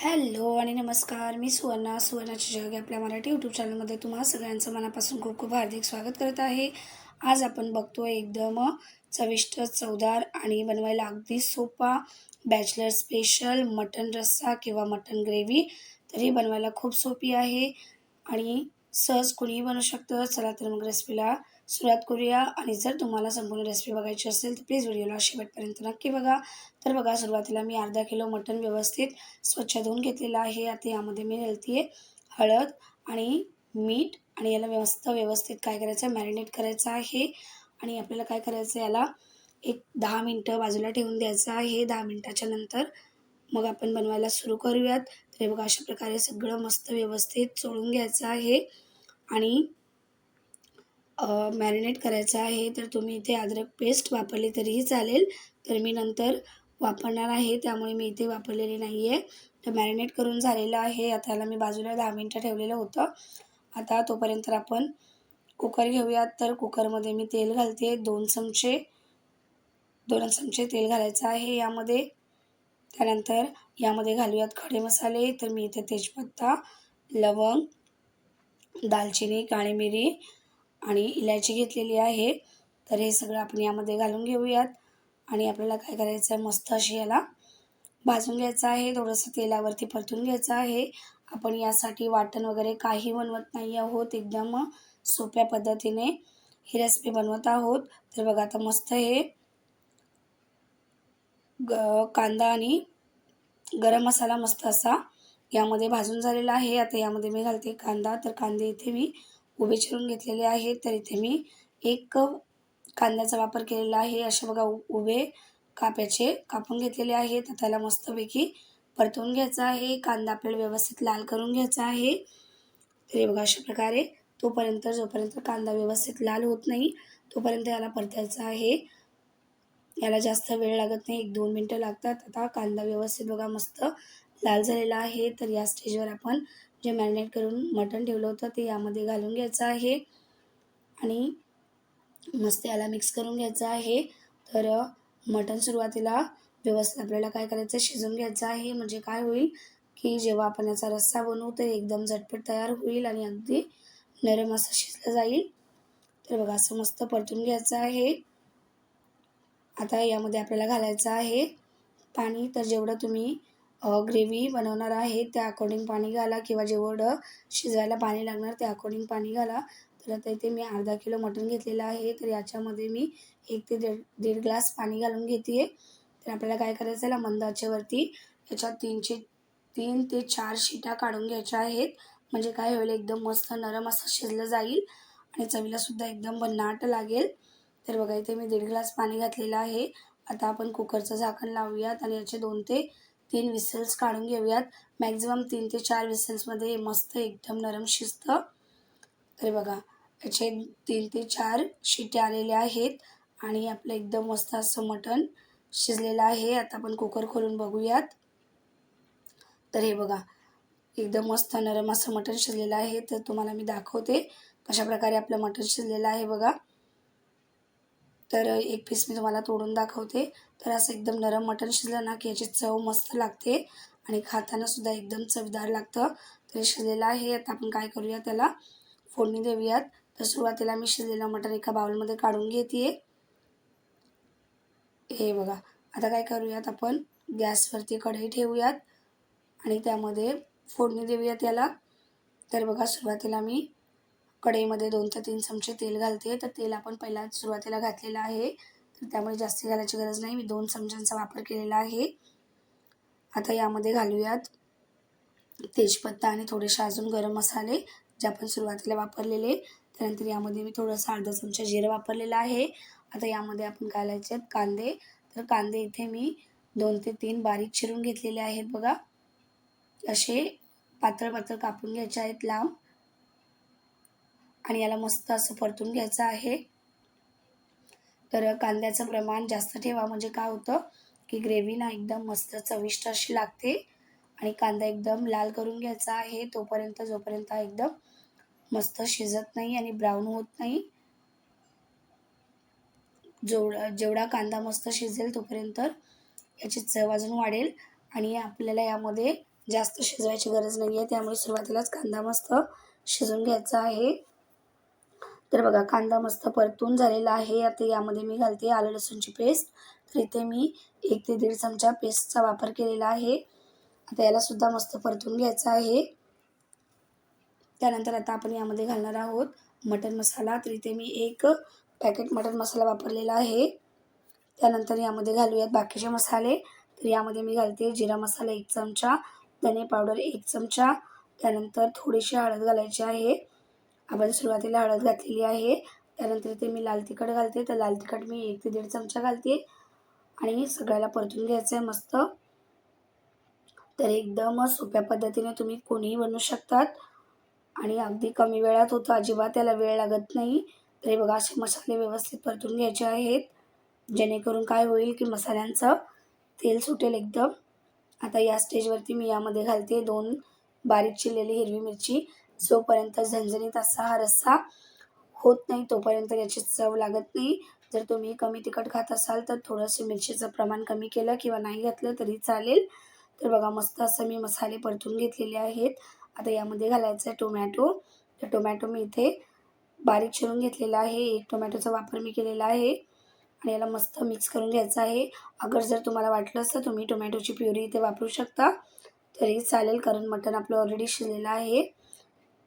Hello आणि नमस्कार. मी सुवर्णाची जग आपल्या मराठी यूट्यूब चॅनलमध्ये तुम्हा सगळ्यांचं मनापासून खूप खूप हार्दिक स्वागत करत आहे. आज आपण बघतोय एकदम चविष्ट, चवदार आणि बनवायला अगदी सोपा बॅचलर स्पेशल मटण रस्सा किंवा मटण ग्रेव्ही. तर ही बनवायला खूप सोपी आहे आणि सहज कुणीही बनवू शकतं. चला तर मग रेसिपीला सुरुवात करूया. आणि जर तुम्हाला संपूर्ण रेसिपी बघायची असेल तर प्लीज व्हिडिओला शेवटपर्यंत नक्की बघा. तर बघा, सुरुवातीला मी अर्धा किलो मटण व्यवस्थित स्वच्छ धुवून घेतलेलं आहे. आता यामध्ये मी घालते आहे हळद आणि मीठ आणि याला व्यवस्थित काय करायचं आहे, मॅरिनेट करायचं आहे. आणि आपल्याला काय करायचं आहे, याला एक 10 मिनटं बाजूला ठेवून द्यायचं आहे. 10 मिनटाच्या नंतर मग आपण बनवायला सुरू करूयात. तर हे बघा, अशा प्रकारे सगळं मस्त व्यवस्थित चोळून घ्यायचं आहे आणि मॅरिनेट करायचं आहे. तर तुम्ही इथे अद्रक पेस्ट वापरली तरीही चालेल, तर मी नंतर वापरणार आहे त्यामुळे मी इथे वापरलेली नाही आहे. तर मॅरिनेट करून झालेलं आहे. आता याला मी बाजूला 10 मिनटं ठेवलेलं होतं. आता तोपर्यंत आपण कुकर घेऊयात. तर कुकरमध्ये मी तेल घालते. 2 चमचे तेल घालायचं आहे यामध्ये. त्यानंतर यामध्ये घालूयात खडे मसाले. तर मी इथे तेजपत्ता, लवंग, दालचिनी, काळी मिरी आणि इलायची घेतलेली आहे. तर हे सगळं आपण यामध्ये घालून घेऊयात आणि आपल्याला काय करायचं आहे, मस्त अशी याला भाजून घ्यायचं आहे. थोडंसं तेलावरती परतून घ्यायचं आहे. आपण यासाठी वाटण वगैरे काही बनवत नाही आहोत. एकदम सोप्या पद्धतीने ही रेसिपी बनवत आहोत. तर बघा, आता मस्त हे कांदा आणि गरम मसाला मस्त असा यामध्ये भाजून झालेला आहे. आता यामध्ये मी घालते कांदा. तर कांदे इथे मी उभे चिरून घेतलेले आहेत. तर इथे मी एक कांद्याचा वापर केलेला आहे. असे बघा उभे काप्याचे कापून घेतलेले आहेत. तर त्याला मस्तपैकी परतवून घ्यायचा आहे. कांदा आपल्याला व्यवस्थित लाल करून घ्यायचा आहे. तर हे बघा, अशा प्रकारे जोपर्यंत कांदा व्यवस्थित लाल होत नाही तोपर्यंत याला परतायचा आहे. याला जास्त वेळ लागत नाही, 1-2 मिनटं लागतात. आता कांदा व्यवस्थित बघा मस्त लाल झालेला आहे. तर या स्टेजवर आपण जे मॅरिनेट करून मटण ठेवलं होतं ते यामध्ये घालून घ्यायचं आहे आणि मस्त याला मिक्स करून घ्यायचं आहे. तर मटण सुरुवातीला व्यवस्थित आपल्याला काय करायचं, शिजवून घ्यायचं आहे. म्हणजे काय होईल की जेव्हा आपण याचा रस्सा बनवू तर एकदम झटपट तयार होईल आणि अगदी नरम असं शिजलं जाईल. तर बघा, असं मस्त परतून घ्यायचं आहे. आता यामध्ये आपल्याला घालायचं आहे पाणी. तर जेवढं तुम्ही ग्रेव्ही बनवणार आहे त्या अकॉर्डिंग पाणी घाला किंवा जेवढं शिजायला पाणी लागणार त्या अकॉर्डिंग पाणी घाला. तर आता इथे मी अर्धा किलो मटण घेतलेलं आहे. तर याच्यामध्ये मी 1 ते दीड ग्लास पाणी घालून घेते आहे. तर आपल्याला काय करायचं आहे, मंद आचेवरती याच्यात 3 ते 4 शिट्या काढून घ्यायच्या आहेत. म्हणजे काय होईल, एकदम मस्त नरम असं शिजलं जाईल आणि चवीलासुद्धा एकदम भन्नाट लागेल. तर बघा, इथे मी 1.5 ग्लास पाणी घातलेलं आहे. आता आपण कुकरचं झाकण लावूयात आणि याचे 2 ते 3 विसल्स काढून घेऊयात. मॅक्झिमम 3 ते 4 विसल्समध्ये मस्त एकदम नरम शिजतं. तर बघा, याचे 3 ते 4 शिट्या आलेल्या आहेत आणि आपलं एकदम मस्त असं मटण शिजलेलं आहे. आता आपण कुकर खोलून बघूयात. तर हे बघा, एकदम मस्त नरम असं मटण शिजलेलं आहे. तर तुम्हाला मी दाखवते कशाप्रकारे आपलं मटण शिजलेलं आहे बघा. तर एक पीस मी तुम्हाला तोडून दाखवते. तर असं एकदम नरम मटण शिजलं ना की याची चव मस्त लागते आणि खाताना सुद्धा एकदम चवदार लागतं. तर शिजलेलं आहे. आता आपण काय करूया, त्याला फोडणी देऊयात. तर सुरुवातीला मी शिजलेलं मटण एका बाउलमध्ये काढून घेते आहे. हे बघा, आता काय करूयात, आपण गॅसवरती कढई ठेवूयात आणि त्यामध्ये फोडणी देऊयात याला. तर बघा, सुरुवातीला मी कढईमध्ये 2 ते 3 चमचे तेल घालते. तर तेल आपण पहिला सुरुवातीला घातलेलं आहे, तर त्यामुळे जास्त घालायची गरज नाही. मी 2 चमच्यांचा वापर केलेला आहे. आता यामध्ये घालूयात तेजपत्ता आणि थोडेसे अजून गरम मसाले जे आपण सुरुवातीला वापरलेले. त्यानंतर यामध्ये मी थोडंसं अर्धा चमचा जिरं वापरलेलं आहे. आता यामध्ये आपण घालायचे आहेत कांदे. तर कांदे इथे मी 2 ते 3 बारीक चिरून घेतलेले आहेत बघा. असे पातळ कापून घ्यायचे आहेत लांब आणि याला मस्त असं परतून घ्यायचं आहे. तर कांद्याचं प्रमाण जास्त ठेवा, म्हणजे काय होतं की ग्रेव्ही ना एकदम मस्त चविष्ट अशी लागते. आणि कांदा एकदम लाल करून घ्यायचा आहे जोपर्यंत एकदम मस्त शिजत नाही आणि ब्राऊन होत नाही. जेवढा कांदा मस्त शिजेल तोपर्यंत याची चव अजून वाढेल. आणि आपल्याला यामध्ये जास्त शिजवायची गरज नाही आहे, त्यामुळे सुरुवातीलाच कांदा मस्त शिजवून घ्यायचा आहे. तर बघा कांदा मस्त परतून झालेला आहे. आता यामध्ये मी घालते आलं लसूणची पेस्ट. तर इथे मी 1 ते 1.5 चमचा पेस्टचा वापर केलेला आहे. आता याला सुद्धा मस्त परतून घ्यायचं आहे. त्यानंतर आता आपण यामध्ये घालणार आहोत मटण मसाला. तर इथे मी 1 पॅकेट मटण मसाला वापरलेला आहे. त्यानंतर यामध्ये घालूयात बाकीचे मसाले. तर यामध्ये मी घालते जिरा मसाला 1 चमचा, धने पावडर 1 चमचा, त्यानंतर थोडीशी हळद घालायची आहे. आपण सुरुवातीला हळद घातलेली आहे. त्यानंतर इथे मी लाल तिखट घालते. तर लाल तिखट मी 1 ते 1.5 चमचा घालते आणि सगळ्याला परतून घ्यायचं आहे मस्त. तर एकदम सोप्या पद्धतीने तुम्ही कोणीही बनवू शकतात आणि अगदी कमी वेळात होतं, अजिबात त्याला वेळ लागत नाही. तर हे बघा असे मसाले व्यवस्थित परतून घ्यायचे आहेत, जेणेकरून काय होईल की मसाल्यांचं तेल सुटेल एकदम. आता या स्टेजवरती मी यामध्ये घालते 2 बारीक चिरलेली हिरवी मिरची. जोपर्यंत झणझणीत असा हा रस्सा होत नाही तोपर्यंत याची चव लागत नाही. जर तुम्ही कमी तिखट खात असाल तर थोडंसं मिरचीचं प्रमाण कमी केलं किंवा नाही घातलं तरी चालेल. तर बघा मस्त असं मी मसाले परतून घेतलेले आहेत. आता यामध्ये घालायचं आहे टोमॅटो. तर टोमॅटो मी इथे बारीक चिरून घेतलेला आहे. 1 टोमॅटोचा वापर मी केलेला आहे आणि याला मस्त मिक्स करून घ्यायचं आहे. अगर जर तुम्हाला वाटलं तर तुम्ही टोमॅटोची प्युरी इथे वापरू शकता तरी चालेल, कारण मटण आपलं ऑलरेडी शिजलेलं आहे.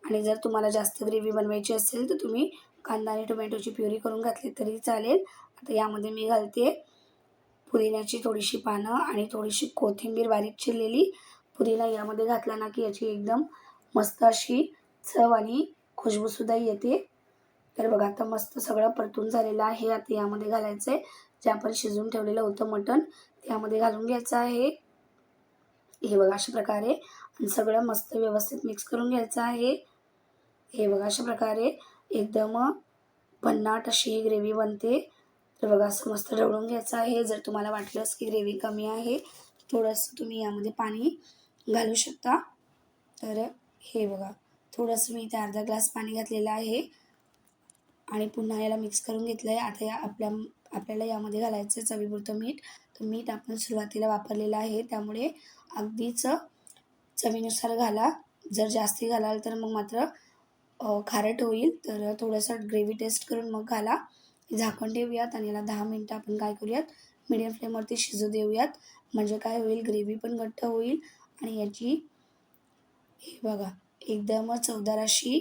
आणि जर तुम्हाला जास्त ग्रेव्ही बनवायची असेल तर तुम्ही कांदा आणि टोमॅटोची प्युरी करून घातली तरी चालेल. आता यामध्ये मी घालते पुदिन्याची थोडीशी पानं आणि थोडीशी कोथिंबीर बारीक चिरलेली. पुदिना यामध्ये घातला ना की याची एकदम मस्त अशी चव आणि खुशबूसुद्धा येते. तर बघा आता मस्त सगळं परतून झालेलं आहे. आता यामध्ये घालायचं आहे जे आपण शिजवून ठेवलेलं होतं मटण, त्यामध्ये घालून घ्यायचं आहे. हे बघा अशा प्रकारे आणि सगळं मस्त व्यवस्थित मिक्स करून घ्यायचं आहे. हे बघा अशा प्रकारे एकदम भन्नाट अशी ही ग्रेव्ही बनते. तर बघा असं मस्त ढवळून घ्यायचं आहे. जर तुम्हाला वाटलंच की ग्रेव्ही कमी आहे थोडंसं तुम्ही यामध्ये पाणी घालू शकता. तर हे बघा थोडंसं मी इथे अर्धा ग्लास पाणी घातलेलं आहे आणि पुन्हा याला मिक्स करून घेतलं आहे. आता आपल्याला यामध्ये घालायचं आहे चवीपुरतं मीठ. तर मीठ आपण सुरुवातीला वापरलेलं आहे, त्यामुळे अगदीच चवीनुसार घाला. जर जास्ती घालाल तर मग मात्र खारट होईल. तर थोडंसं ग्रेव्ही टेस्ट करून मग घाला. झाकण ठेवूयात आणि याला 10 मिनटं आपण काय करूयात मीडियम फ्लेमवरती शिजू देऊयात. म्हणजे काय होईल ग्रेव्ही पण घट्ट होईल आणि याची हे बघा एकदम चवदार अशी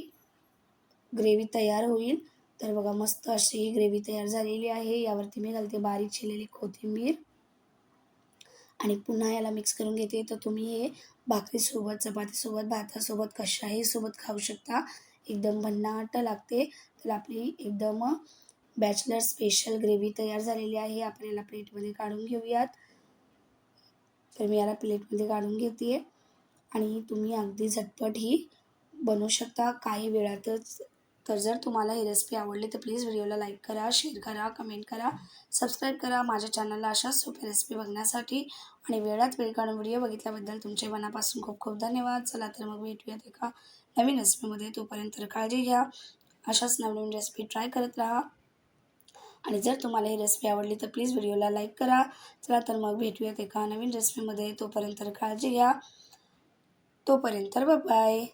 ग्रेव्ही तयार होईल. तर बघा मस्त अशी ही ग्रेव्ही तयार झालेली आहे. यावरती मी घालते बारीक चिरलेली कोथिंबीर आणि पुन्हा याला मिक्स करून घेते. तर तुम्ही हे भाकरीसोबत, चपातीसोबत, भातासोबत कशाही सोबत खाऊ शकता. एकदम भन्नाट लागते. तर आपली एकदम बॅचलर स्पेशल ग्रेव्ही तयार झालेली आहे. आपण याला प्लेटमध्ये काढून घेऊयात. तर मी याला प्लेटमध्ये काढून घेते आणि तुम्ही अगदी झटपट ही बनवू शकता काही वेळातच. तर जर तुम्हाला ही रेसिपी आवडली तर प्लीज व्हिडिओला लाईक करा, शेअर करा, कमेंट करा, सबस्क्राईब करा माझ्या चॅनलला अशाच सोप्या रेसिपी बघण्यासाठी. आणि वेळात वेळ काढून व्हिडिओ बघितल्याबद्दल तुमचे मनापासून खूप खूप धन्यवाद. चला तर मग भेटूयात एका नवीन रेसिपीमध्ये. तोपर्यंत काळजी घ्या. अशाच नवीन रेसिपी ट्राय करत राहा. आणि जर तुम्हाला ही रेसिपी आवडली तर प्लीज व्हिडिओला लाईक करा. चला तर मग भेटूयात एका नवीन रेसिपीमध्ये. तोपर्यंत काळजी घ्या. तोपर्यंत बाय बाय.